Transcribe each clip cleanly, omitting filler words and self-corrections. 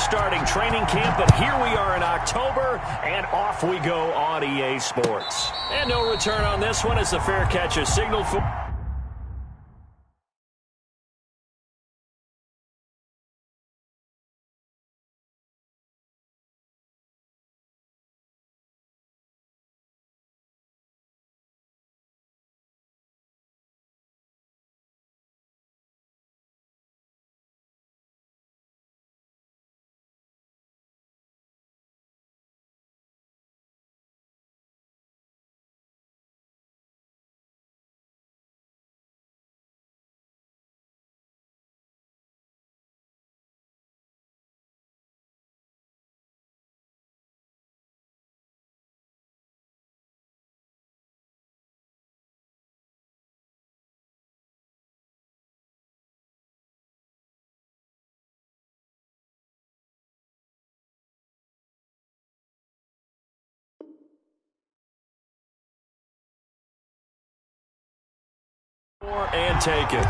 starting training camp, but here we are in October, and off we go on EA Sports. And no return on this one as the fair catch is signaled for. And take it.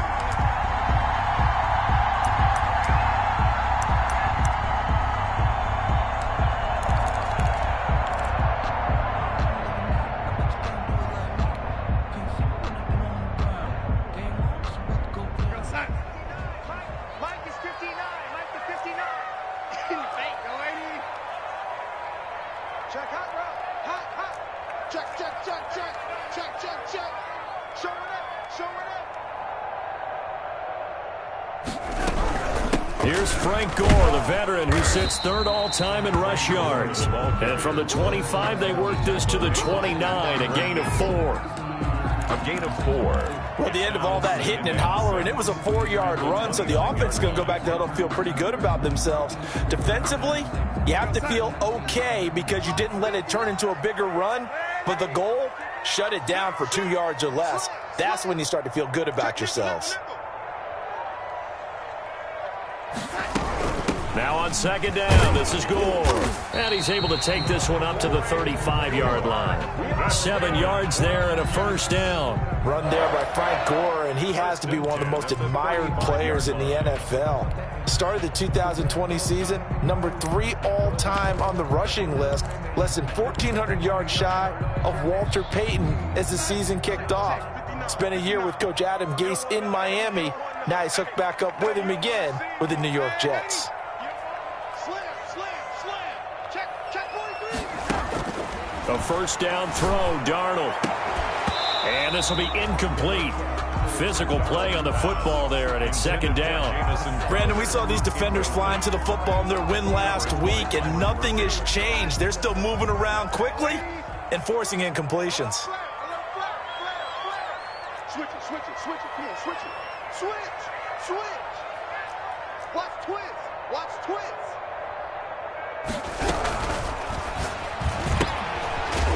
Here's Frank Gore, the veteran who sits third all-time in rush yards. And from the 25, they work this to the 29, a gain of 4. A gain of 4. Well, at the end of all that hitting and hollering, it was a 4-yard run, so the offense is going to go back to huddle and feel pretty good about themselves. Defensively, you have to feel okay because you didn't let it turn into a bigger run, but the goal, shut it down for 2 yards or less. That's when you start to feel good about yourselves. Now on second down, this is Gore. And he's able to take this one up to the 35-yard line. 7 yards there and a first down. Run there by Frank Gore, and he has to be one of the most admired players in the NFL. Started the 2020 season, number 3 all-time on the rushing list, less than 1,400 yards shy of Walter Payton as the season kicked off. Spent a year with Coach Adam Gase in Miami. Now he's hooked back up with him again with the New York Jets. A first down throw, Darnold. And this will be incomplete. Physical play on the football there, and it's second down. Brandon, we saw these defenders flying to the football in their win last week, and nothing has changed. They're still moving around quickly and forcing incompletions. Switch it, come on, switch it. Switch. Watch twins.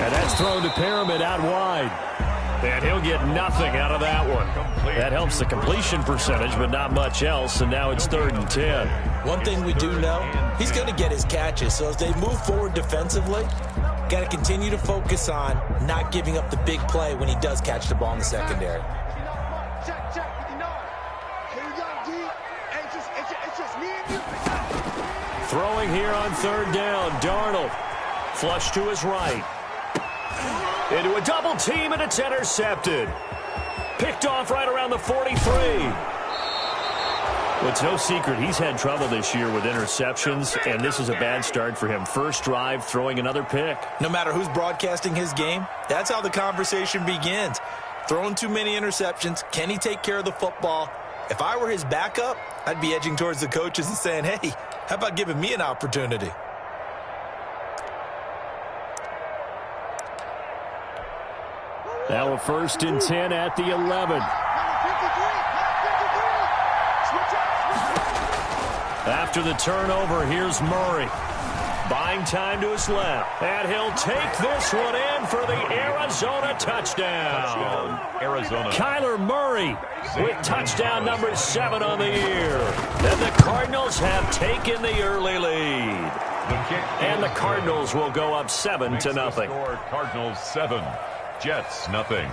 And that's thrown to Pyramid out wide. And he'll get nothing out of that one. That helps the completion percentage, but not much else, and now it's 3rd and 10. One thing we do know, he's going to get his catches, so as they move forward defensively, got to continue to focus on not giving up the big play when he does catch the ball in the secondary. Throwing here on 3rd down, Darnold. Flush to his right. Into a double team, and it's intercepted. Picked off right around the 43. Well, it's no secret he's had trouble this year with interceptions, and this is a bad start for him. First drive, throwing another pick. No matter who's broadcasting his game, that's how the conversation begins. Throwing too many interceptions, can he take care of the football? If I were his backup, I'd be edging towards the coaches and saying, hey, how about giving me an opportunity? Now a 1st and 10 at the 11. After the turnover, here's Murray. Buying time to his left. And he'll take this one in for the Arizona touchdown. Arizona. Kyler Murray with touchdown number 7 on the year. Then the Cardinals have taken the early lead. And the Cardinals will go up 7-0. Cardinals 7. Jets, nothing.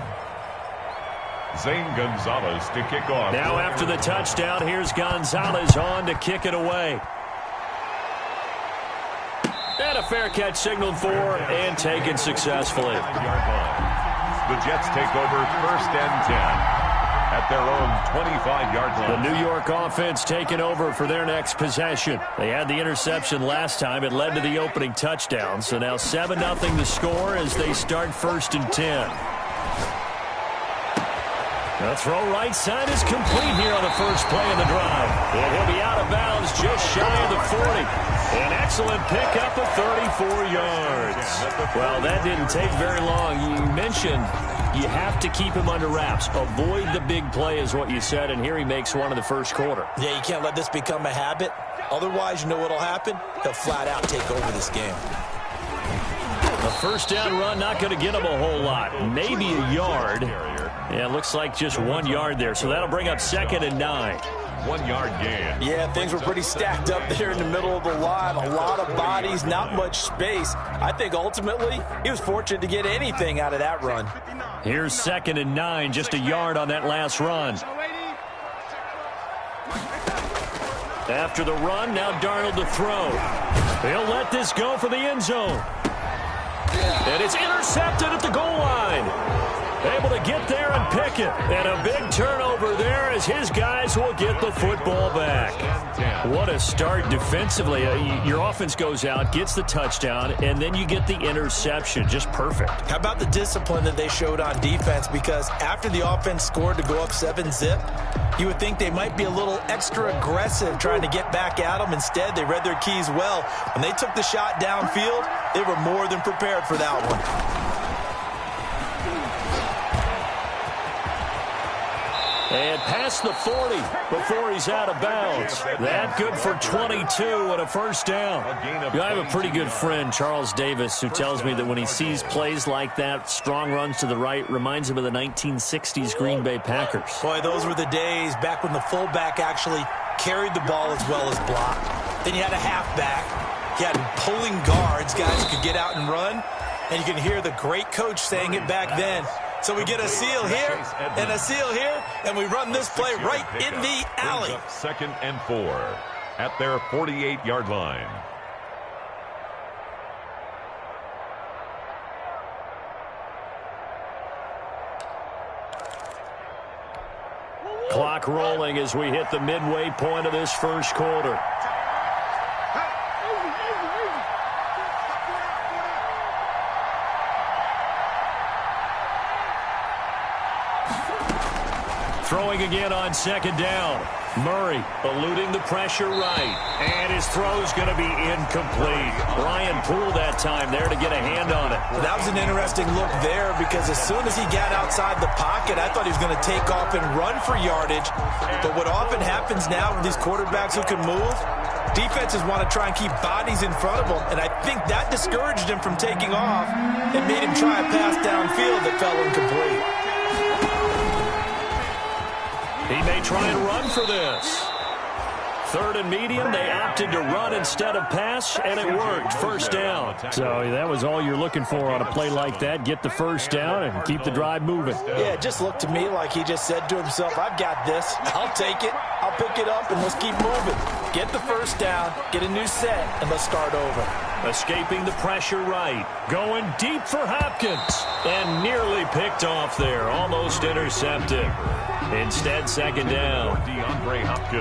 Zane Gonzalez to kick off. Now after the touchdown, here's Gonzalez on to kick it away. And a fair catch signaled for and taken successfully. The Jets take over 1st and 10 at their own 25-yard line. The New York offense taking over for their next possession. They had the interception last time. It led to the opening touchdown. So now 7-0 the score as they start 1st and 10. The throw right side is complete here on the first play of the drive. And he'll be out of bounds just shy of the 40. An excellent pickup of 34 yards. Well, that didn't take very long. You mentioned you have to keep him under wraps. Avoid the big play is what you said, and here he makes one in the first quarter. Yeah, you can't let this become a habit. Otherwise, you know what will happen? He'll flat out take over this game. A first down run, not going to get him a whole lot. Maybe a yard. Yeah, it looks like just 1 yard there. So that'll bring up 2nd and 9. 1 yard gain. Yeah, things were pretty stacked up there in the middle of the line. A lot of bodies, not much space. I think ultimately he was fortunate to get anything out of that run. Here's 2nd and 9, just a yard on that last run. After the run, now Darnold to throw. He'll let this go for the end zone. And it's intercepted at the goal line. Able to get there and pick it. And a big turnover there as his guys will get the football back. What a start defensively. Your offense goes out, gets the touchdown, and then you get the interception. Just perfect. How about the discipline that they showed on defense? Because after the offense scored to go up 7-zip, you would think they might be a little extra aggressive trying to get back at them. Instead, they read their keys well. When they took the shot downfield, they were more than prepared for that one. And past the 40 before he's out of bounds. That good for 22 and a first down. I have a pretty good friend, Charles Davis, who tells me that when he sees plays like that, strong runs to the right, reminds him of the 1960s Green Bay Packers. Boy, those were the days back when the fullback actually carried the ball as well as blocked. Then you had a halfback. You had pulling guards, guys who could get out and run. And you can hear the great coach saying it back then. So we get a seal here and a seal here, and we run this play right in the alley. 2nd and 4 at their 48-yard line. Clock rolling as we hit the midway point of this first quarter. Throwing again on 2nd down. Murray eluding the pressure right. And his throw's going to be incomplete. Ryan Poole that time there to get a hand on it. Well, that was an interesting look there because as soon as he got outside the pocket, I thought he was going to take off and run for yardage. But what often happens now with these quarterbacks who can move, defenses want to try and keep bodies in front of them. And I think that discouraged him from taking off and made him try a pass downfield that fell incomplete. He may try and run for this. 3rd and medium, they opted to run instead of pass, and it worked. First down. So that was all you're looking for on a play like that. Get the first down and keep the drive moving. Yeah, it just looked to me like he just said to himself, I've got this. I'll take it. I'll pick it up, and let's keep moving. Get the first down, get a new set, and let's start over. Escaping the pressure right. Going deep for Hopkins. And nearly picked off there. Almost intercepted. Instead, 2nd down.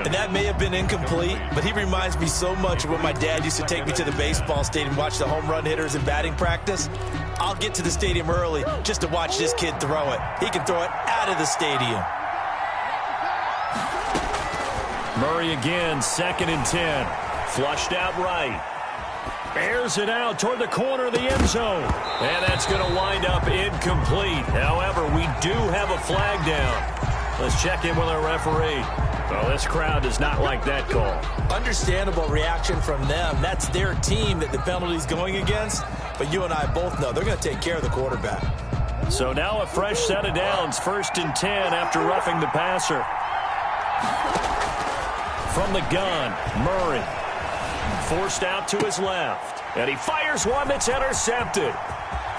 And that may have been incomplete, but he reminds me so much of when my dad used to take me to the baseball stadium and watch the home run hitters in batting practice. I'll get to the stadium early just to watch this kid throw it. He can throw it out of the stadium. Murray again, 2nd and 10. Flushed out right. Airs it out toward the corner of the end zone. And that's going to wind up incomplete. However, we do have a flag down. Let's check in with our referee. Well, this crowd does not like that call. Understandable reaction from them. That's their team that the penalty's going against. But you and I both know they're going to take care of the quarterback. So now a fresh set of downs. 1st and 10 after roughing the passer. From the gun, Murray. Forced out to his left. And he fires one that's intercepted.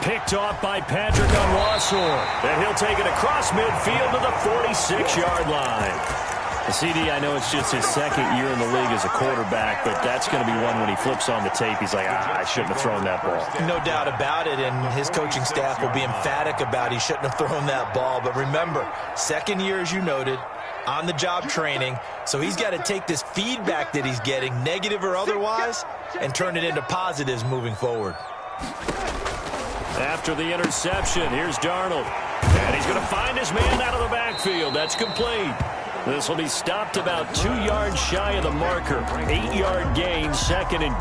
Picked off by Patrick Onwuasor. And he'll take it across midfield to the 46-yard line. CD, I know it's just his second year in the league as a quarterback, but that's going to be one when he flips on the tape. He's like, I shouldn't have thrown that ball. No doubt about it, and his coaching staff will be emphatic about he shouldn't have thrown that ball. But remember, second year, as you noted, on-the-job training, so he's got to take this feedback that he's getting, negative or otherwise, and turn it into positives moving forward. After the interception, here's Darnold. And he's going to find his man out of the backfield. That's complete. This will be stopped about 2 yards shy of the marker. 8-yard gain, 2nd and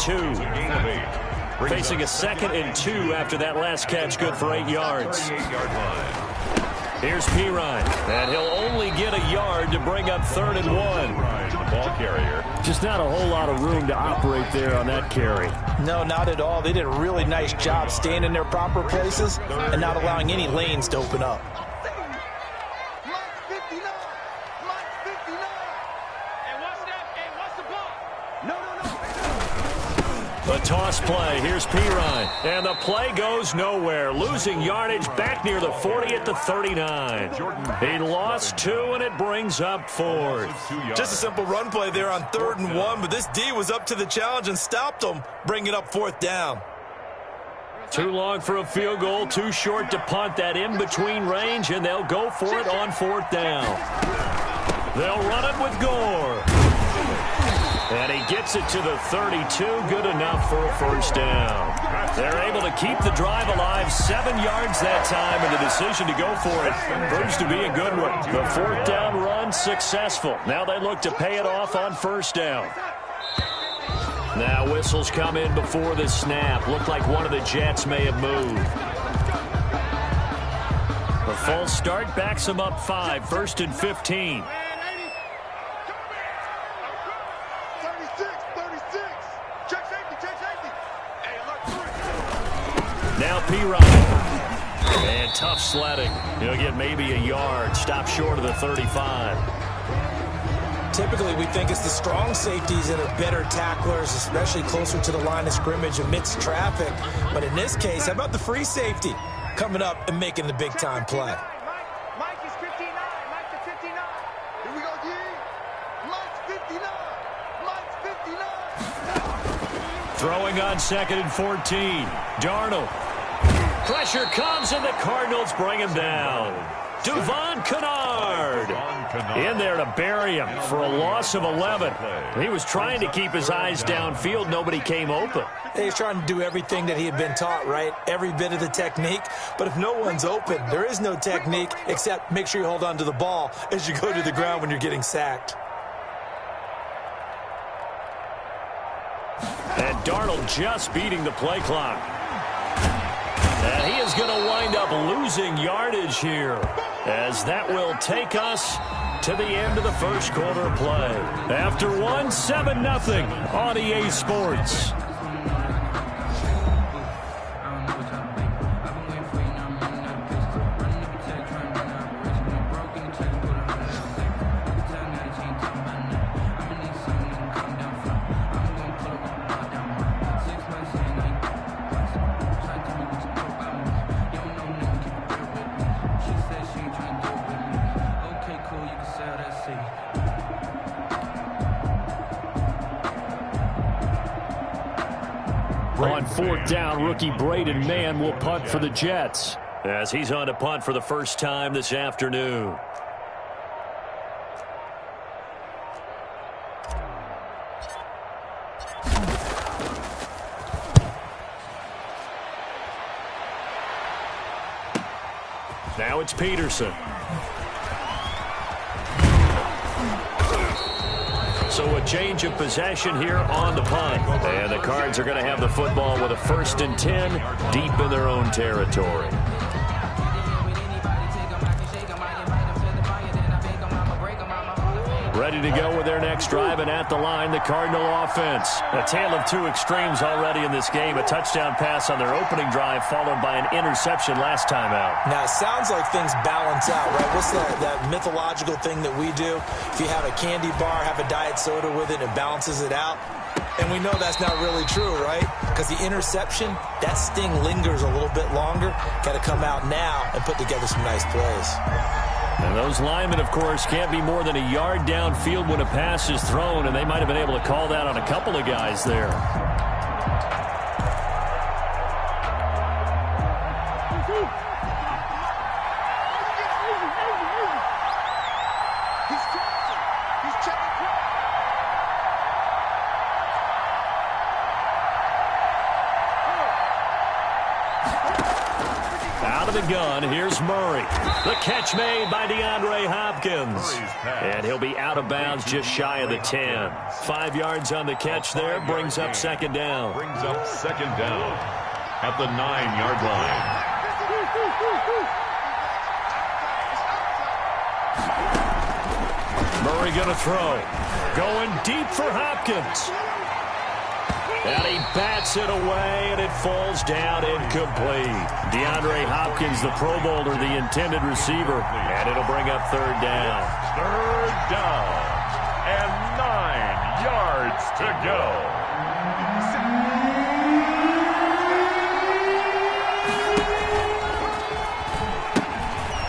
2. Facing a 2nd and 2 after that last catch, good for 8 yards. Here's Pirine, and he'll only get a yard to bring up 3rd and 1. The ball carrier. Just not a whole lot of room to operate there on that carry. No, not at all. They did a really nice job staying in their proper places and not allowing any lanes to open up. A toss play. Here's Pirine. And the play goes nowhere. Losing yardage back near the 40 at the 39. He lost 2, and it brings up 4th. Just a simple run play there on 3rd and 1, but this D was up to the challenge and stopped him, bringing up 4th down. Too long for a field goal, too short to punt. That in-between range, and they'll go for it on 4th down. They'll run it with Gore. And he gets it to the 32, good enough for a 1st down. They're able to keep the drive alive, 7 yards that time, and the decision to go for it proves to be a good one. The 4th down run successful. Now they look to pay it off on 1st down. Now whistles come in before the snap. Looked like one of the Jets may have moved. The false start backs them up 5, 1st and 15. Now Pirine. And tough sledding. He'll get maybe a yard. Stop short of the 35. Typically, we think it's the strong safeties that are better tacklers, especially closer to the line of scrimmage amidst traffic. But in this case, how about the free safety coming up and making the big-time play? Mike is 59. Mike to 59. Here we go, G. Mike's 59. Mike's 59. Throwing on 2nd and 14. Darnold. Pressure comes, and the Cardinals bring him down. Devon Kennard in there to bury him for a loss of 11. He was trying to keep his eyes downfield. Nobody came open. He's trying to do everything that he had been taught, right? Every bit of the technique. But if no one's open, there is no technique except make sure you hold on to the ball as you go to the ground when you're getting sacked. And Darnold just beating the play clock. And he is going to wind up losing yardage here, as that will take us to the end of the first quarter play. After 7-0 on EA Sports. On 4th down, rookie Braden Mann will punt for the Jets, as he's on to punt for the first time this afternoon. Now it's Peterson. So a change of possession here on the punt. And the Cards are going to have the football with a 1st and 10 deep in their own territory. Ready to go with their next drive, and at the line, the Cardinal offense. A tale of 2 extremes already in this game. A touchdown pass on their opening drive, followed by an interception last time out. Now, it sounds like things balance out, right? What's that mythological thing that we do? If you have a candy bar, have a diet soda with it, it balances it out. And we know that's not really true, right? Because the interception, that sting lingers a little bit longer. Got to come out now and put together some nice plays. And those linemen, of course, can't be more than a yard downfield when a pass is thrown, and they might have been able to call that on a couple of guys there. Out of the gun, here's Murray. The catch made by DeAndre Hopkins. And he'll be out of bounds just shy of the 10. 5 yards on the catch there, brings up second down. Brings up second down at the 9-yard line. Murray going to throw. Going deep for Hopkins. And he bats it away, and it falls down incomplete. DeAndre Hopkins, the Pro Bowler, the intended receiver, and it'll bring up third down. Third down, and 9 yards to go.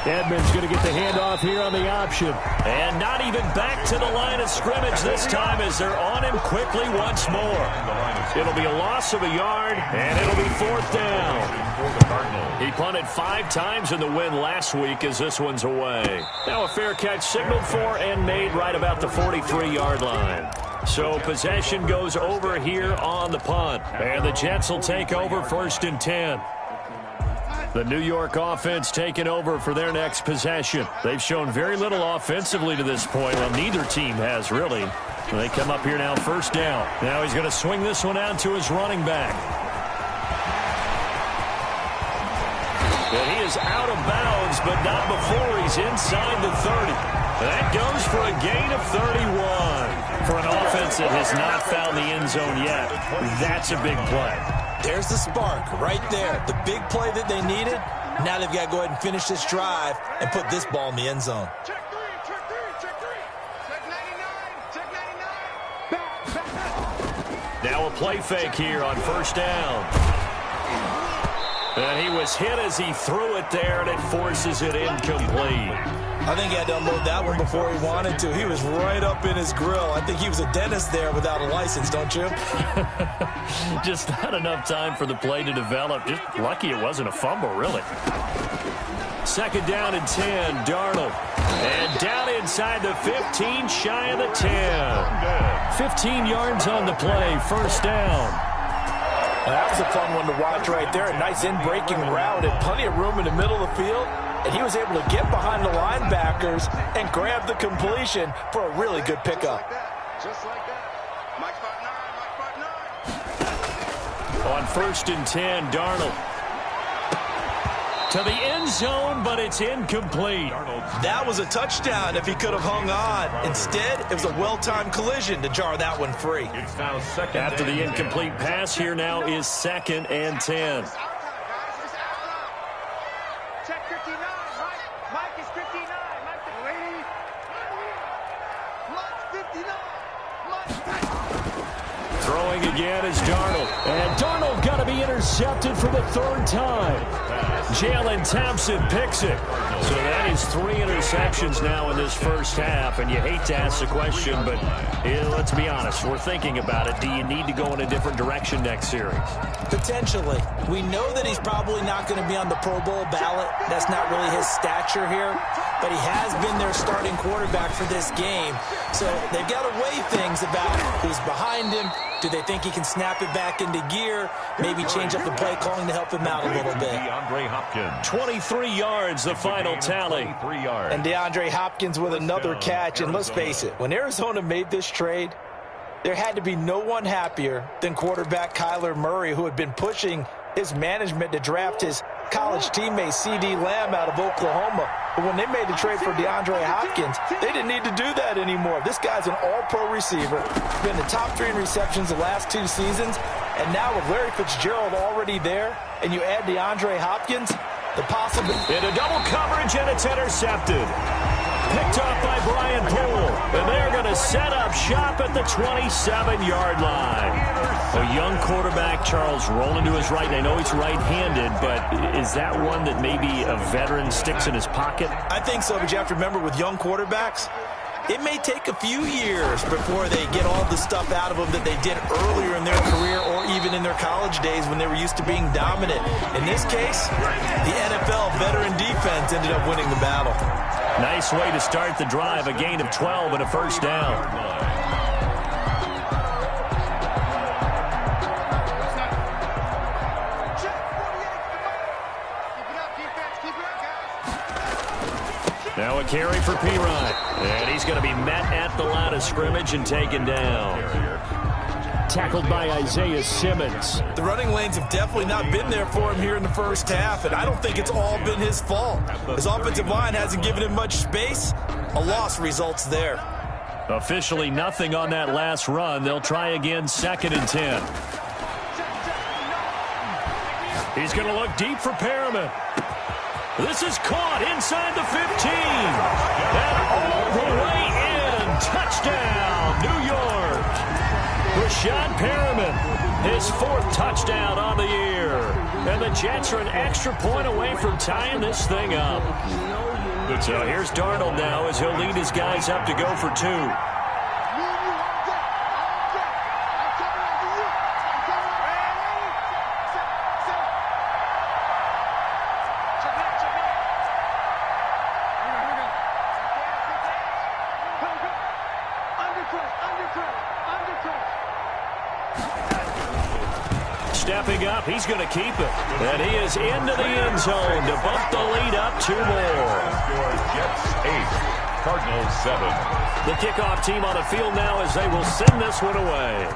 Edmonds going to get the handoff here on the option. And not even back to the line of scrimmage this time as they're on him quickly once more. It'll be a loss of a yard, and it'll be fourth down. He punted 5 times in the win last week as this one's away. Now a fair catch signaled for and made right about the 43-yard line. So possession goes over here on the punt. And the Jets will take over 1st and 10. The New York offense taking over for their next possession. They've shown very little offensively to this point. Well, neither team has, really. They come up here now, first down. Now he's going to swing this one out to his running back. And he is out of bounds, but not before he's inside the 30. That goes for a gain of 31. For an offense that has not found the end zone yet, that's a big play. There's the spark right there. The big play that they needed. Now they've got to go ahead and finish this drive and put this ball in the end zone. Check 3, check 3, check 3. Check 99, check 99. Now a play fake here on first down. And he was hit as he threw it there, and it forces it incomplete. I think he had to unload that one before he wanted to. He was right up in his grill. I think he was a dentist there without a license, don't you? Just not enough time for the play to develop. Just lucky it wasn't a fumble, really. Second down and 10, Darnold. And down inside the 15, shy of the 10. 15 yards on the play, first down. Well, that was a fun one to watch right there. A nice in-breaking route and plenty of room in the middle of the field. And he was able to get behind the linebackers and grab the completion for a really good pickup. Just like that. Mike 5'9", Mike 5'9". On first and 10, Darnold. To the end zone, but it's incomplete. That was a touchdown if he could have hung on. Instead, it was a well-timed collision to jar that one free. It's now second. After the incomplete pass, here now is second and 10. Check 59. Mike is 59. Mike the lady. Mike's 59. Throwing again is Darnold. And Darnold got to be intercepted for the 3rd time. Jalen Thompson picks it. So that is 3 interceptions now in this first half. And you hate to ask the question, but let's be honest. We're thinking about it. Do you need to go in a different direction next series? Potentially. We know that he's probably not going to be on the Pro Bowl ballot. That's not really his stature here. But he has been their starting quarterback for this game. So they've got to weigh things about who's behind him. Do they think he can snap it back into gear? Maybe change up the play calling to help him out a little bit. DeAndre Hopkins. 23 yards, the final tally. 23 yards. And DeAndre Hopkins with another catch. And let's face it, when Arizona made this trade, there had to be no one happier than quarterback Kyler Murray, who had been pushing his management to draft his college teammate C.D. Lamb out of Oklahoma. But when they made the trade for DeAndre Hopkins, they didn't need to do that anymore. This guy's an all-pro receiver. Been the top 3 in receptions the last 2 seasons. And now with Larry Fitzgerald already there, and you add DeAndre Hopkins, the possibility. In a double coverage, and it's intercepted. Picked off by Brian Poole. And they're going to set up shop at the 27-yard line. A young quarterback, Charles, rolling to his right. I know he's right-handed, but is that one that maybe a veteran sticks in his pocket? I think so, but you have to remember with young quarterbacks, it may take a few years before they get all the stuff out of them that they did earlier in their career or even in their college days when they were used to being dominant. In this case, the NFL veteran defense ended up winning the battle. Nice way to start the drive, a gain of 12 and a first down. Now a carry for Pirine. And he's going to be met at the line of scrimmage and taken down. Tackled by Isaiah Simmons. The running lanes have definitely not been there for him here in the first half, and I don't think it's all been his fault. His offensive line hasn't given him much space. A loss results there. Officially nothing on that last run. They'll try again, 2nd and 10. He's going to look deep for Perriman. This is caught inside the 15. And all the way in. Touchdown, New York. Rashad Perriman, his 4th touchdown on the year. And the Jets are an extra point away from tying this thing up. So here's Darnold now as he'll lead his guys up to go for 2. Stepping up, he's going to keep it. And he is into the end zone to bump the lead up 2 more. Jets 8, Cardinals 7. The kickoff team on the field now as they will send this one away.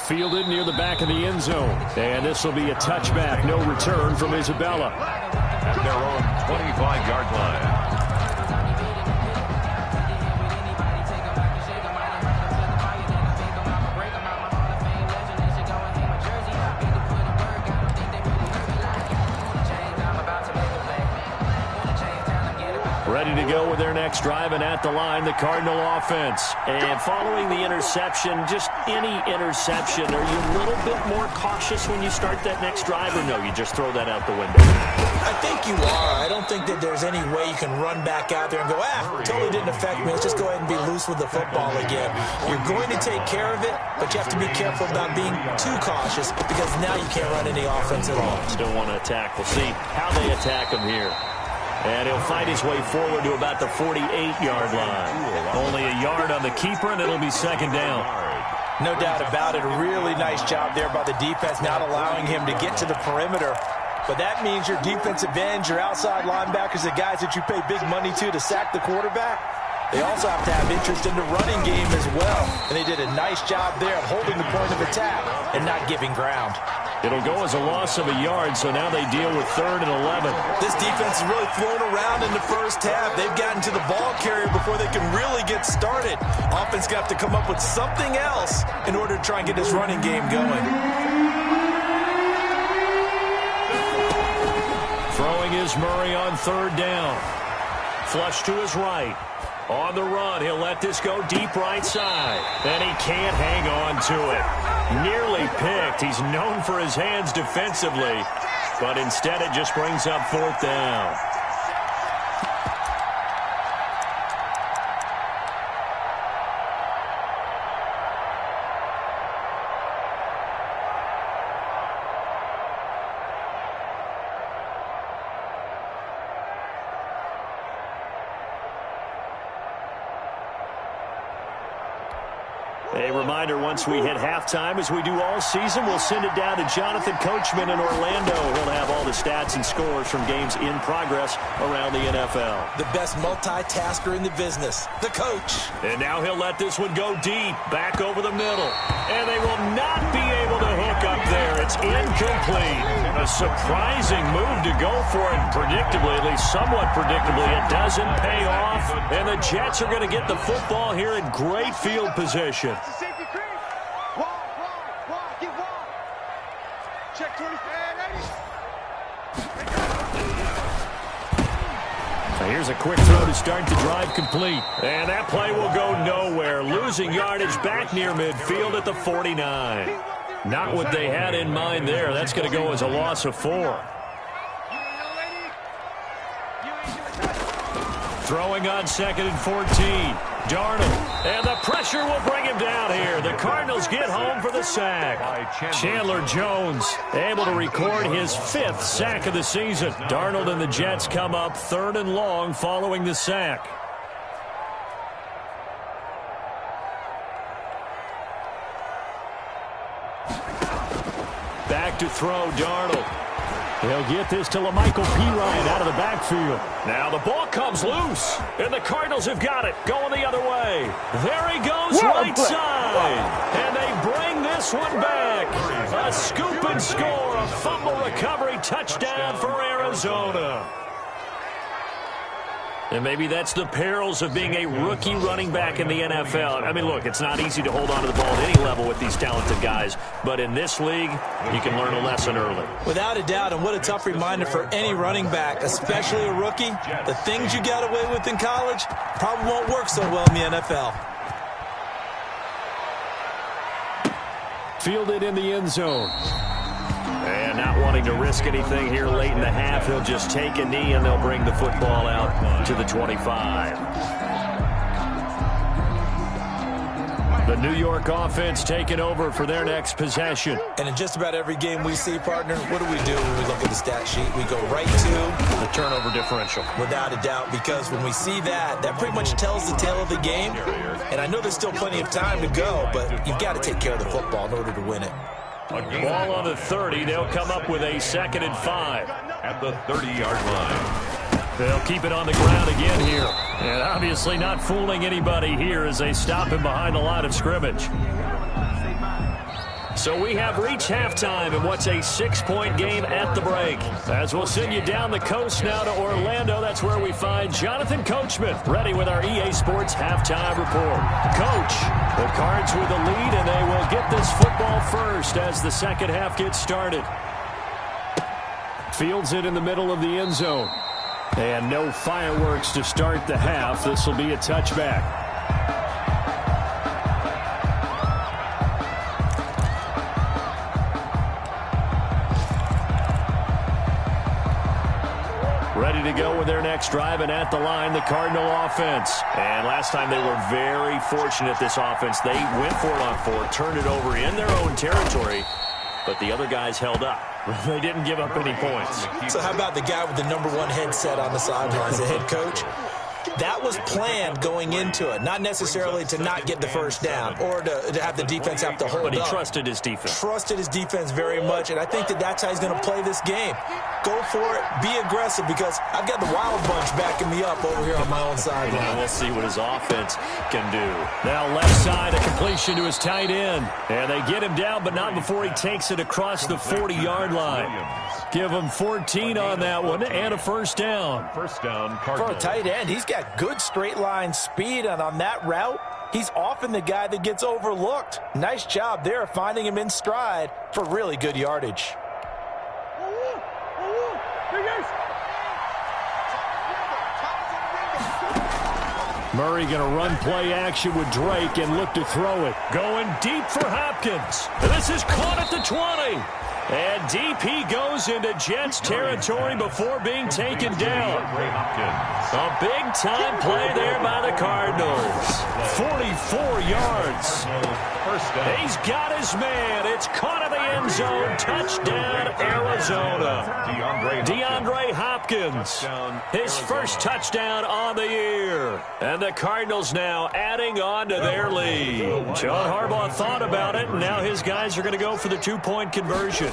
Fielded near the back of the end zone. And this will be a touchback. No return from Isabella. At their own 25-yard line. Ready to go with their next drive, and at the line, the Cardinal offense. And following the interception, just any interception, are you a little bit more cautious when you start that next drive, or no, you just throw that out the window? I think you are. I don't think that there's any way you can run back out there and go, totally didn't affect me. Let's just go ahead and be loose with the football again. You're going to take care of it, but you have to be careful about being too cautious because now you can't run any offense at all. Still want to attack. We'll see how they attack him here. And he'll fight his way forward to about the 48-yard line. Only a yard on the keeper, and it'll be 2nd down. No doubt about it. A really nice job there by the defense, not allowing him to get to the perimeter. But that means your defensive ends, your outside linebackers, the guys that you pay big money to sack the quarterback, they also have to have interest in the running game as well. And they did a nice job there of holding the point of attack and not giving ground. It'll go as a loss of a yard, so now they deal with 3rd and 11. This defense is really thrown around in the first half. They've gotten to the ball carrier before they can really get started. Offense got to come up with something else in order to try and get this running game going. Throwing is Murray on 3rd down. Flush to his right. On the run, he'll let this go deep right side. And he can't hang on to it. Nearly picked. He's known for his hands defensively. But instead it just brings up 4th down. A reminder, once we hit halftime, as we do all season, we'll send it down to Jonathan Coachman in Orlando. He'll have all the stats and scores from games in progress around the NFL. The best multitasker in the business, the coach. And now he'll let this one go deep, back over the middle. And they will not be able to hook up there. It's incomplete. A surprising move to go for it. Predictably, at least somewhat predictably, it doesn't pay off. And the Jets are going to get the football here in great field position. Here's a quick throw to start the drive complete. And that play will go nowhere. Losing yardage back near midfield at the 49. Not what they had in mind there. That's going to go as a loss of 4. Throwing on 2nd and 14. Darnold. And the pressure will bring him down here. The Cardinals get home for the sack. Chandler Jones able to record his 5th sack of the season. Darnold and the Jets come up 3rd and long following the sack. Back to throw, Darnold. He'll get this to LaMichael Pirine out of the backfield. Now the ball comes loose, and the Cardinals have got it. Going the other way. There he goes, right side. And they bring this one back. A scoop and score, a fumble recovery touchdown for Arizona. And maybe that's the perils of being a rookie running back in the NFL. I mean, look, it's not easy to hold on to the ball at any level with these talented guys. But in this league, you can learn a lesson early. Without a doubt, and what a tough reminder for any running back, especially a rookie. The things you got away with in college probably won't work so well in the NFL. Fielded in the end zone. And not wanting to risk anything here late in the half, he'll just take a knee and they'll bring the football out to the 25. The New York offense taking over for their next possession. And in just about every game we see, partner, what do when we look at the stat sheet? We go right to the turnover differential. Without a doubt, because when we see that, that pretty much tells the tale of the game. And I know there's still plenty of time to go, but you've got to take care of the football in order to win it. Ball on the 30. They'll come up with a 2nd and 5. At the 30-yard line. They'll keep it on the ground again here. And obviously not fooling anybody here as they stop him behind the line of scrimmage. So we have reached halftime in what's a 6-point game at the break. As we'll send you down the coast now to Orlando, that's where we find Jonathan Coachman, ready with our EA Sports halftime report. Coach, the Cards with the lead, and they will get this football first as the second half gets started. Fields it in the middle of the end zone. And no fireworks to start the half. This will be a touchback. Ready to go with their next drive, and at the line, the Cardinal offense. And last time they were very fortunate, this offense. They went for it on 4, turned it over in their own territory, but the other guys held up. They didn't give up any points. So how about the guy with the #1 headset on the sidelines, the head coach? That was planned going into it, not necessarily to not get the first down or to have the defense have to hold up. But he trusted his defense. Trusted his defense very much, and I think that's how he's going to play this game. Go for it, be aggressive, because I've got the wild bunch backing me up over here on my own sideline. We'll see what his offense can do. Now left side, a completion to his tight end. And they get him down, but not before he takes it across the 40-yard line. Give him 14 on that one and a first down. First down, Cardinals. For a tight end, he's got good straight line speed, and on that route, he's often the guy that gets overlooked. Nice job there finding him in stride for really good yardage. Murray going to run play action with Drake and look to throw it. Going deep for Hopkins. This is caught at the 20. And deep he goes into Jets territory before being taken down. A big-time play there by the Cardinals. 44 yards. He's got his man. It's caught in the end zone. Touchdown, Arizona. DeAndre Hopkins. His first touchdown on the year. And the Cardinals now adding on to their lead. John Harbaugh thought about it, and now his guys are going to go for the 2-point conversion.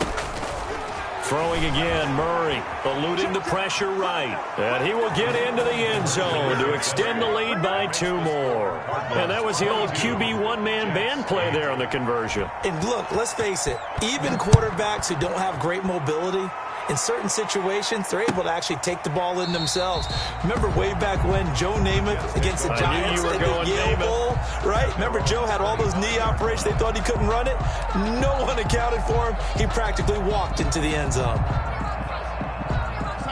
Throwing again, Murray, eluding the pressure right. And he will get into the end zone to extend the lead by 2 more. And that was the old QB one-man band play there on the conversion. And look, let's face it, even quarterbacks who don't have great mobility, in certain situations, they're able to actually take the ball in themselves. Remember way back when Joe Namath against the Giants at the Yale Bowl, right? Remember Joe had all those knee operations. They thought he couldn't run it. No one accounted for him. He practically walked into the end zone.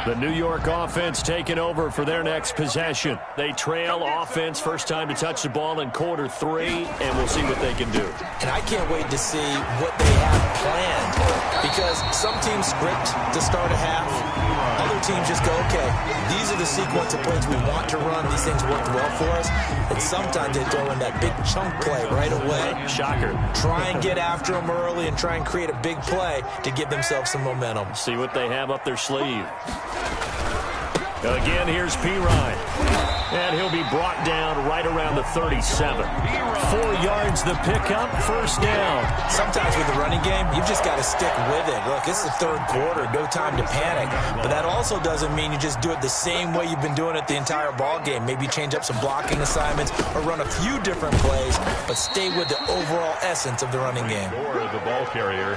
The New York offense taking over for their next possession. They trail offense first time to touch the ball in quarter 3, and we'll see what they can do. And I can't wait to see what they have planned, because some teams script to start a half. Other teams just go, okay, these are the sequence of plays we want to run. These things work well for us. And sometimes they throw in that big chunk play right away. Shocker. Try and get after them early and try and create a big play to give themselves some momentum. See what they have up their sleeve. Again, here's Pirine. And he'll be brought down right around the 37. 4 yards the pickup, first down. Sometimes with the running game, you've just got to stick with it. Look, it's the third quarter, no time to panic. But that also doesn't mean you just do it the same way you've been doing it the entire ball game. Maybe change up some blocking assignments or run a few different plays, but stay with the overall essence of the running game. Or the ball carrier.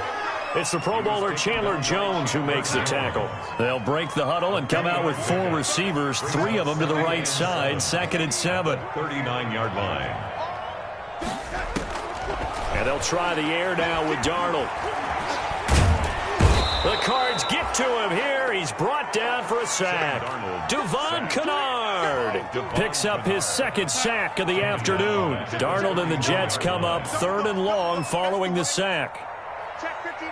It's the Pro Bowler Chandler Jones who makes the tackle. They'll break the huddle and come out with 4 receivers, 3 of them to the right side, 2nd and 7. 39-yard line. And they'll try the air now with Darnold. The Cards get to him here. He's brought down for a sack. Devon Kennard picks up his 2nd sack of the afternoon. Darnold and the Jets come up 3rd and long following the sack. Check 59.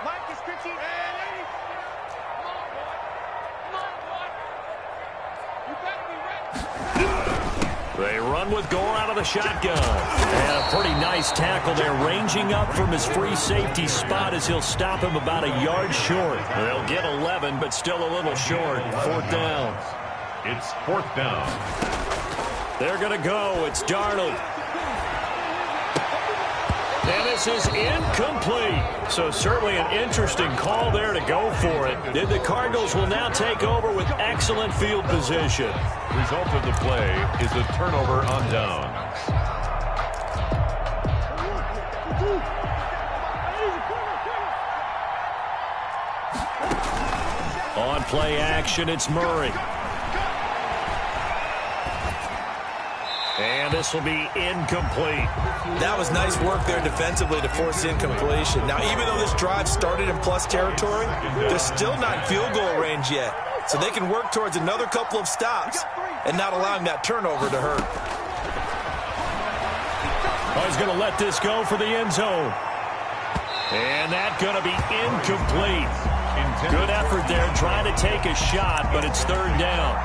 Mike is 15. You better be ready. They run with Gore out of the shotgun. And a pretty nice tackle there, ranging up from his free safety spot as he'll stop him about a yard short. They'll get 11, but still a little short. 4th down. It's 4th down. They're going to go. It's Darnold. And this is incomplete. So certainly an interesting call there to go for it. And the Cardinals will now take over with excellent field position. Result of the play is a turnover on down. On play action, it's Murray. And this will be incomplete. That was nice work there defensively to force incompletion. Now, even though this drive started in plus territory, they're still not in field goal range yet. So they can work towards another couple of stops and not allowing that turnover to hurt. Oh, he's going to let this go for the end zone. And that's going to be incomplete. Good effort there trying to take a shot, but it's 3rd down.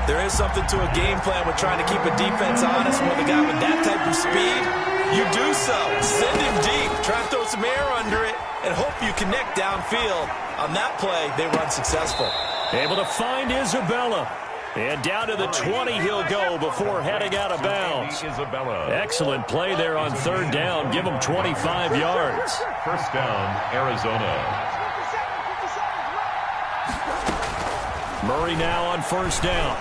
There is something to a game plan with trying to keep a defense honest. With a guy with that type of speed, you do so. Send him deep. Try to throw some air under it and hope you connect downfield. On that play, they run successful. Able to find Isabella. And down to the 20 he'll go before heading out of bounds. Excellent play there on 3rd down. Give him 25 yards. First down, Arizona. Murray now on 1st down.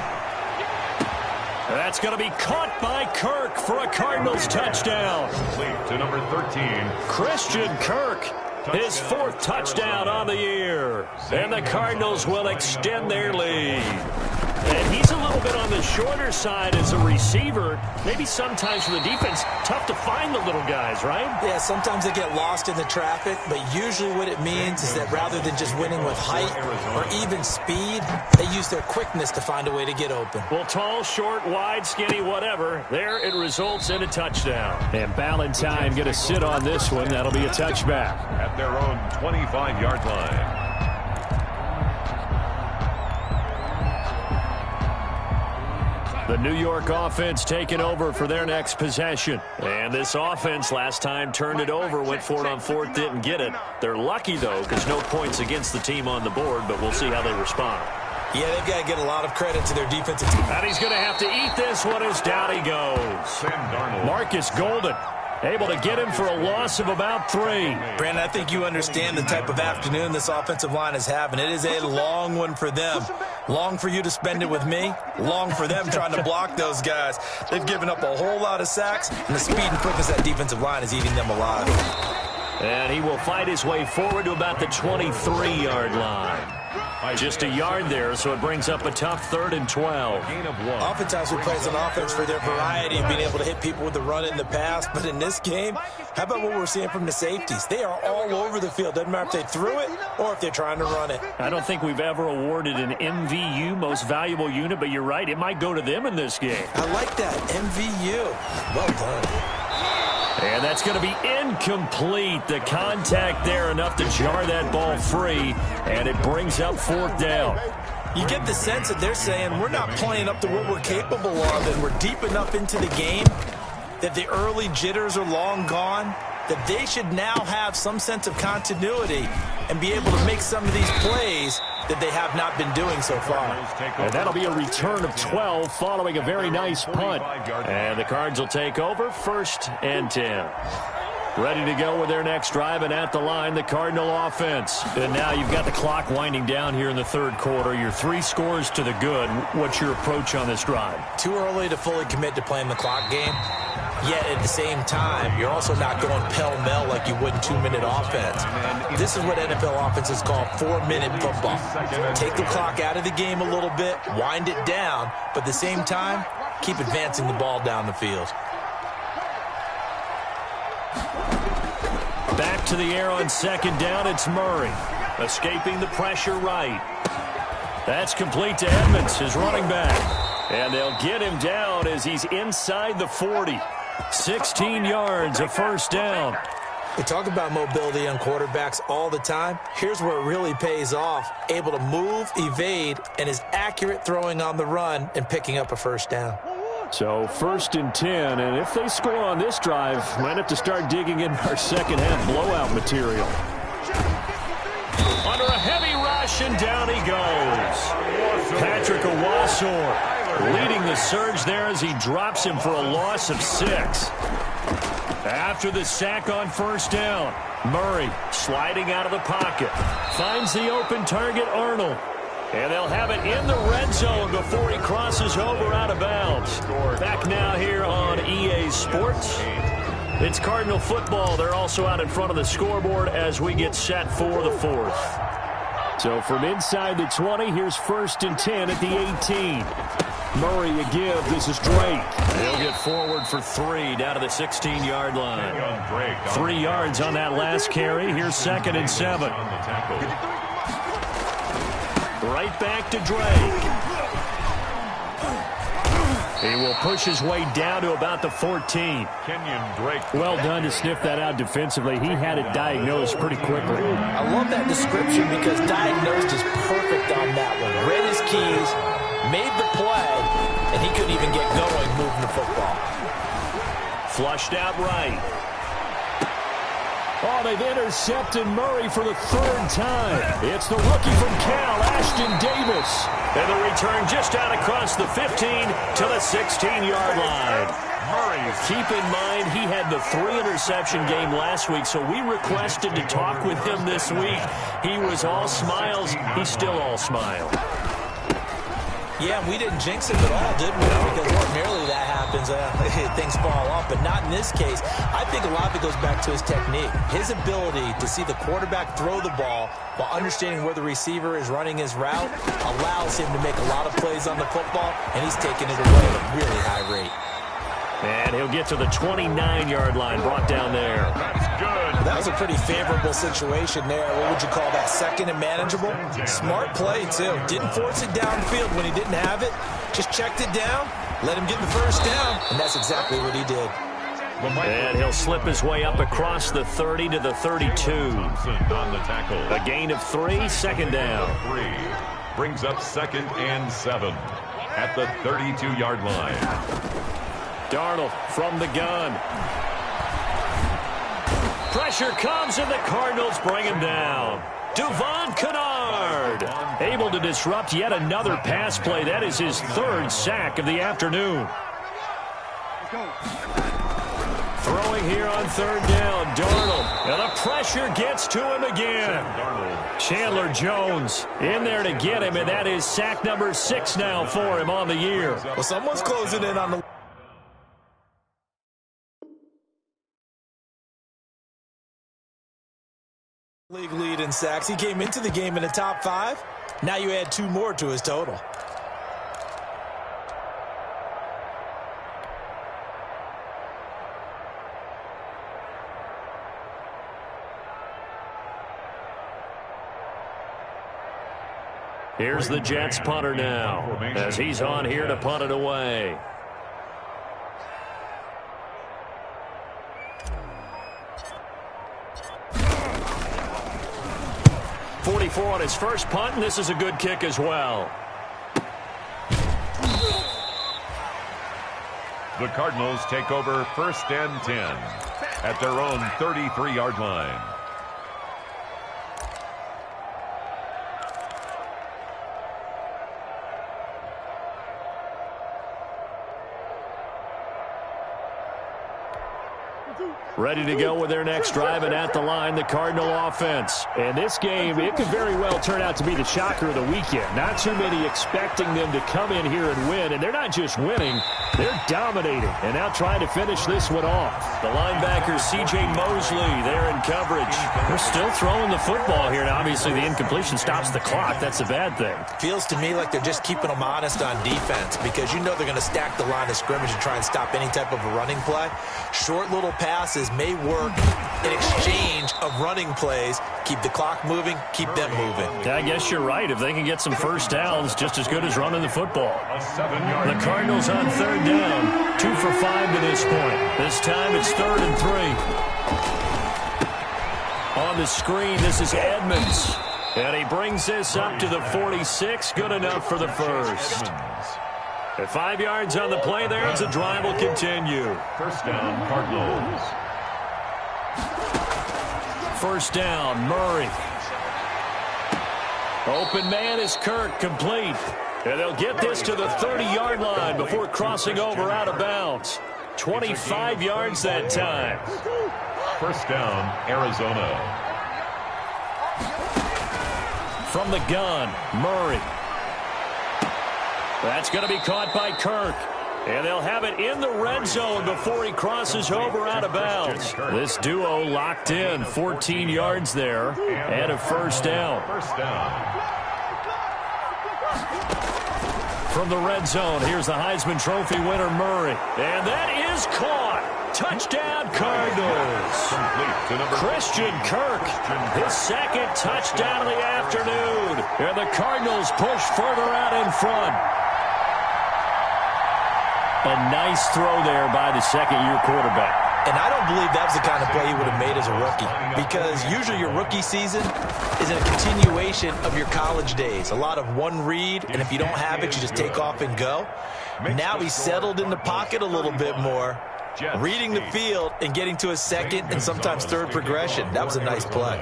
That's going to be caught by Kirk for a Cardinals touchdown. Complete to number 13. Christian Kirk, his 4th touchdown on the year. And the Cardinals will extend their lead. And he's a little bit on the shorter side as a receiver. Maybe sometimes for the defense, tough to find the little guys, right? Yeah, sometimes they get lost in the traffic, but usually what it means is that rather than just winning with height or even speed, they use their quickness to find a way to get open. Well, tall, short, wide, skinny, whatever, there it results in a touchdown. And Ballantyne going to sit on this one. That'll be a touchback. At their own 25-yard line. The New York offense taking over for their next possession. And this offense last time turned it over, went for it on 4th, didn't get it. They're lucky, though, because no points against the team on the board, but we'll see how they respond. Yeah, they've got to get a lot of credit to their defensive team. And he's going to have to eat this one as down he goes. Marcus Golden able to get him for a loss of about 3. Brandon, I think you understand the type of afternoon this offensive line is having. It is a long one for them. Long for you to spend it with me. Long for them trying to block those guys. They've given up a whole lot of sacks, and the speed and quickness of that defensive line is eating them alive. And he will fight his way forward to about the 23-yard line. Just a yard there, so it brings up a tough 3rd and 12. Oftentimes we play as an offense for their variety of being able to hit people with the run in the pass, but in this game, how about what we're seeing from the safeties? They are all over the field. Doesn't matter if they threw it or if they're trying to run it. I don't think we've ever awarded an MVU, most valuable unit, but you're right, it might go to them in this game. I like that, MVU. Well done. And that's going to be incomplete. The contact there enough to jar that ball free, and it brings up 4th down. You get the sense that they're saying we're not playing up to what we're capable of, and we're deep enough into the game that the early jitters are long gone, that they should now have some sense of continuity and be able to make some of these plays that they have not been doing so far. And that'll be a return of 12 following a very nice punt. And the Cards will take over 1st and 10. Ready to go with their next drive, and at the line, the Cardinal offense. And now you've got the clock winding down here in the 3rd quarter. Your 3 scores to the good. What's your approach on this drive? Too early to fully commit to playing the clock game. Yet at the same time, you're also not going pell-mell like you would in 2-minute offense. This is what NFL offenses call 4-minute football. Take the clock out of the game a little bit, wind it down, but at the same time, keep advancing the ball down the field. Back to the air on 2nd down, it's Murray. Escaping the pressure right. That's complete to Edmonds, his running back. And they'll get him down as he's inside the 40. 16 yards, a 1st down. We talk about mobility on quarterbacks all the time. Here's where it really pays off. Able to move, evade, and is accurate throwing on the run and picking up a 1st down. So 1st and 10, and if they score on this drive, might have to start digging in our second half blowout material. Under a heavy rush, and down he goes. Patrick Owasor leading the surge there as he drops him for a loss of 6. After the sack on 1st down, Murray sliding out of the pocket. Finds the open target, Arnold. And they'll have it in the red zone before he crosses over out of bounds. Back now here on EA Sports. It's Cardinal football. They're also out in front of the scoreboard as we get set for the 4th. So from inside the 20, here's 1st and 10 at the 18. Murray a give. This is Drake. He'll get forward for 3 down to the 16-yard line. 3 yards on that last carry. Here's 2nd and 7. Right back to Drake. He will push his way down to about the 14. Well done to sniff that out defensively. He had it diagnosed pretty quickly. I love that description because diagnosed is perfect on that one. Read his keys, made the play, and he couldn't even get going moving the football. Flushed out right. Oh, they've intercepted Murray for the 3rd time. It's the rookie from Cal, Ashton Davis. And the return just out across the 15 to the 16-yard line. Murray, keep in mind, he had the 3-interception game last week, so we requested to talk with him this week. He was all smiles. He's still all smile. Yeah, we didn't jinx it at all, did we? Because ordinarily that happens, things fall off, but not in this case. I think a lot of it goes back to his technique. His ability to see the quarterback throw the ball while understanding where the receiver is running his route allows him to make a lot of plays on the football, and he's taking it away at a really high rate. And he'll get to the 29-yard line, brought down there. That's good. That was a pretty favorable situation there. What would you call that? 2nd and manageable? Smart play, too. Didn't force it downfield when he didn't have it. Just checked it down, let him get the 1st down, and that's exactly what he did. And he'll slip his way up across the 30 to the 32. On the tackle. A gain of 3, 2nd down. 3 brings up 2nd and 7 at the 32-yard line. Darnold from the gun. Pressure comes, and the Cardinals bring him down. Devon Kennard able to disrupt yet another pass play. That is his 3rd sack of the afternoon. Throwing here on 3rd down, Darnold. And the pressure gets to him again. Chandler Jones in there to get him, and that is sack number 6 now for him on the year. Well, someone's closing in on the League lead in sacks. He came into the game in the top 5. Now you add 2 more to his total. Here's the Jets punter now, as he's on here to punt it away. On his first punt, and this is a good kick as well. The Cardinals take over 1st and 10 at their own 33-yard line. Ready to go with their next drive, and at the line, the Cardinal offense. And this game, it could very well turn out to be the shocker of the weekend. Not too many expecting them to come in here and win, and they're not just winning, they're dominating, and now trying to finish this one off. The linebacker, C.J. Mosley, there in coverage. They're still throwing the football here, and obviously the incompletion stops the clock. That's a bad thing. Feels to me like they're just keeping them honest on defense, because you know they're going to stack the line of scrimmage and try and stop any type of a running play. Short little passes may work in exchange of running plays. Keep the clock moving, keep them moving. I guess you're right. If they can get some first downs, just as good as running the football. The Cardinals on 3rd down, 2 for 5 to this point. This time it's 3rd and 3. On the screen, this is Edmonds. And he brings this up to the 46. Good enough for the first. At 5 yards on the play there, as the drive will continue. 1st down, Cardinals. 1st down, Murray. Open man is Kirk, complete. And they'll get this to the 30-yard line before crossing over out of bounds. 25 yards that time. 1st down, Arizona. From the gun, Murray. That's going to be caught by Kirk. And they'll have it in the red zone before he crosses over out of bounds. This duo locked in, 14 yards there, and a 1st down. From the red zone, here's the Heisman Trophy winner, Murray. And that is caught. Touchdown, Cardinals. Christian Kirk, his 2nd touchdown of the afternoon. And the Cardinals push further out in front. A nice throw there by the 2nd-year quarterback. And I don't believe that was the kind of play he would have made as a rookie, because usually your rookie season is a continuation of your college days. A lot of one read, and if you don't have it, you just take off and go. Now he's settled in the pocket a little bit more, reading the field and getting to his 2nd and sometimes 3rd progression. That was a nice play.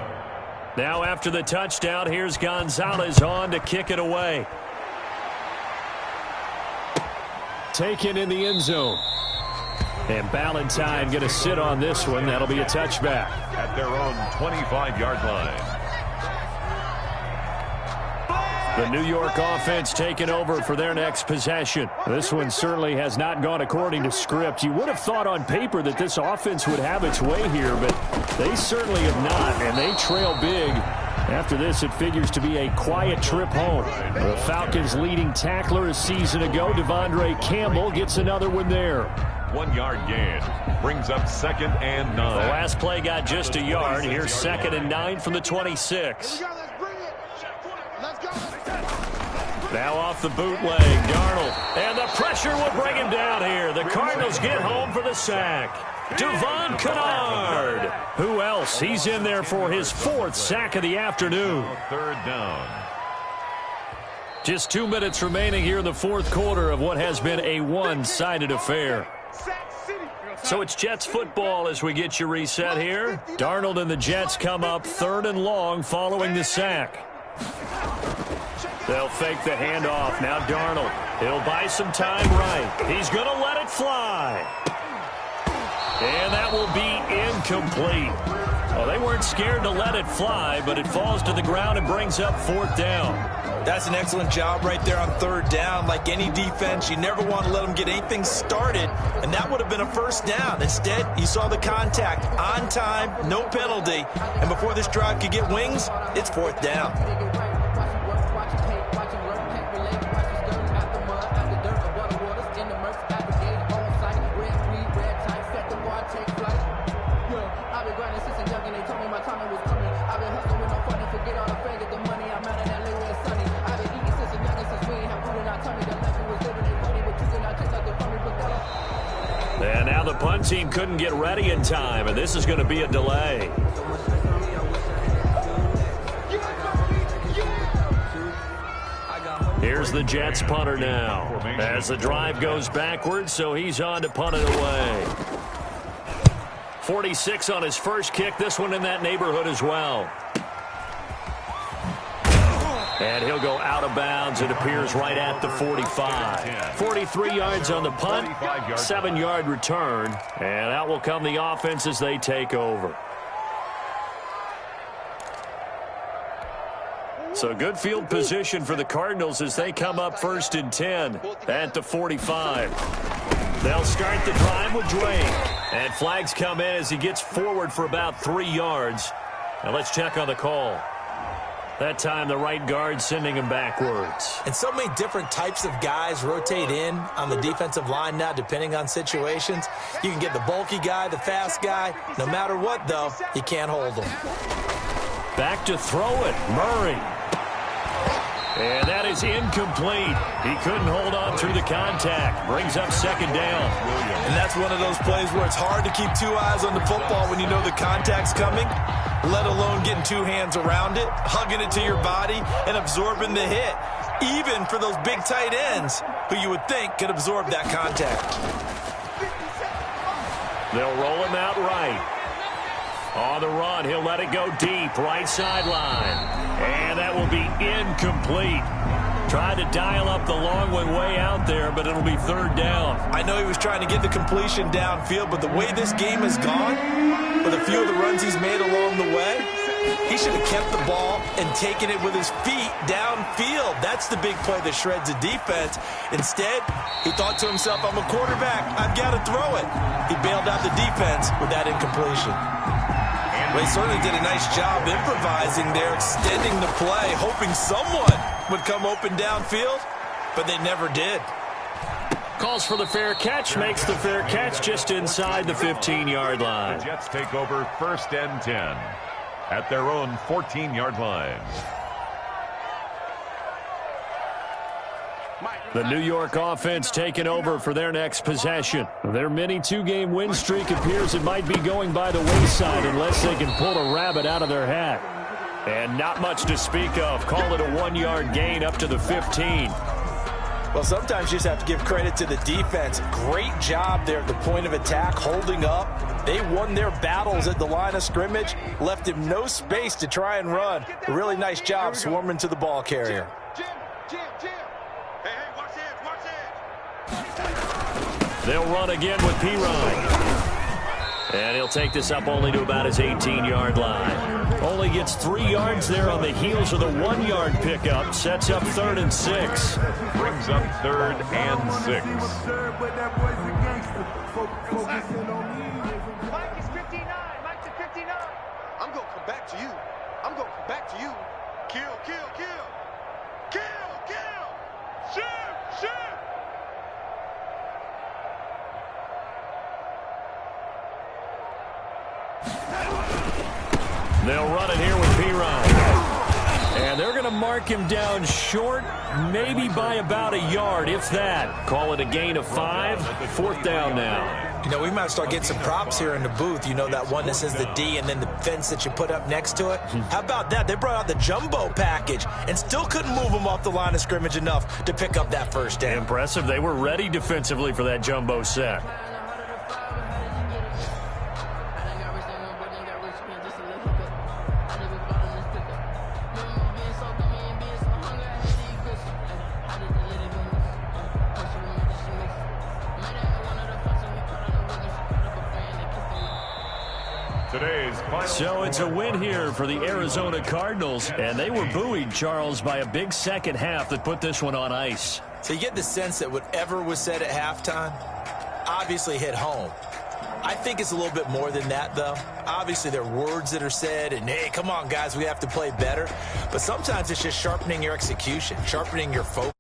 Now after the touchdown, here's Gonzalez on to kick it away. Taken in the end zone. And Ballantyne going to sit on this one. That'll be a touchback. At their own 25-yard line. The New York offense taking over for their next possession. This one certainly has not gone according to script. You would have thought on paper that this offense would have its way here, but they certainly have not, and they trail big. After this, it figures to be a quiet trip home. The Falcons' leading tackler a season ago, Devondre Campbell, gets another one there. 1-yard gain. Brings up 2nd and 9. The last play got just a yard. Here's 2nd and 9 from the 26. Now off the bootleg, Darnold. And the pressure will bring him down here. The Cardinals get home for the sack. Devon Kennard. Who else? He's in there for his 4th sack of the afternoon. 3rd down. Just 2 minutes remaining here in the 4th quarter of what has been a one-sided affair. So it's Jets football as we get you reset here. Darnold and the Jets come up 3rd and long following the sack. They'll fake the handoff. Now Darnold. He'll buy some time right. He's going to let it fly. And that will be incomplete. Well, they weren't scared to let it fly, but it falls to the ground and brings up 4th down. That's an excellent job right there on 3rd down. Like any defense, you never want to let them get anything started, and that would have been a 1st down. Instead, you saw the contact on time, no penalty, and before this drive could get wings, it's 4th down. And now the punt team couldn't get ready in time, and this is going to be a delay. Here's the Jets punter now as the drive goes backwards, so he's on to punt it away. 46 on his first kick, this one in that neighborhood as well. And he'll go out of bounds. It appears right at the 45. 43 yards on the punt, 7-yard return. And out will come the offense as they take over. So good field position for the Cardinals as they come up 1st and 10 at the 45. They'll start the drive with Drake. And flags come in as he gets forward for about 3 yards. Now let's check on the call. That time, the right guard sending him backwards. And so many different types of guys rotate in on the defensive line now, depending on situations. You can get the bulky guy, the fast guy. No matter what, though, you can't hold them. Back to throw it, Murray. And that is incomplete. He couldn't hold on through the contact. Brings up 2nd down. And that's one of those plays where it's hard to keep 2 eyes on the football when you know the contact's coming, let alone getting 2 hands around it, hugging it to your body, and absorbing the hit, even for those big tight ends who you would think could absorb that contact. They'll roll him out right. On the run, he'll let it go deep, right sideline. And that will be incomplete. Tried to dial up the long one way out there, but it'll be 3rd down. I know he was trying to get the completion downfield, but the way this game has gone, with a few of the runs he's made along the way, he should have kept the ball and taken it with his feet downfield. That's the big play that shreds the defense. Instead, he thought to himself, I'm a quarterback, I've got to throw it. He bailed out the defense with that incompletion. Well, he certainly did a nice job improvising there, extending the play, hoping someone would come open downfield, but they never did. Calls for the fair catch, makes the fair catch just inside the 15-yard line. The Jets take over 1st and 10 at their own 14-yard line. The New York offense taking over for their next possession. Their mini 2-game win streak appears it might be going by the wayside unless they can pull a rabbit out of their hat. And not much to speak of. Call it a 1-yard gain up to the 15. Well, sometimes you just have to give credit to the defense. Great job there at the point of attack, holding up. They won their battles at the line of scrimmage, left him no space to try and run. A really nice job swarming to the ball carrier. Jim. Hey, watch it. They'll run again with Pirine. And he'll take this up only to about his 18-yard line. Only gets 3 yards there on the heels of the 1-yard pickup. Sets up 3rd and 6. Brings up 3rd and 6. Mike is 59. Mike's at 59. I'm going to come back to you. Kill. Shoot. They'll run it here with Pirine. And they're going to mark him down short, maybe by about a yard, if that. Call it a gain of 5. 4th down now. You know, we might start getting some props here in the booth. You know, that one that says the D and then the fence that you put up next to it? How about that? They brought out the jumbo package and still couldn't move them off the line of scrimmage enough to pick up that 1st down. Impressive. They were ready defensively for that jumbo set. Today's So it's a win here for the Arizona Cardinals, and they were buoyed, Charles, by a big second half that put this one on ice. So you get the sense that whatever was said at halftime obviously hit home. I think it's a little bit more than that, though. Obviously, there are words that are said, and, hey, come on, guys, we have to play better. But sometimes it's just sharpening your execution, sharpening your focus.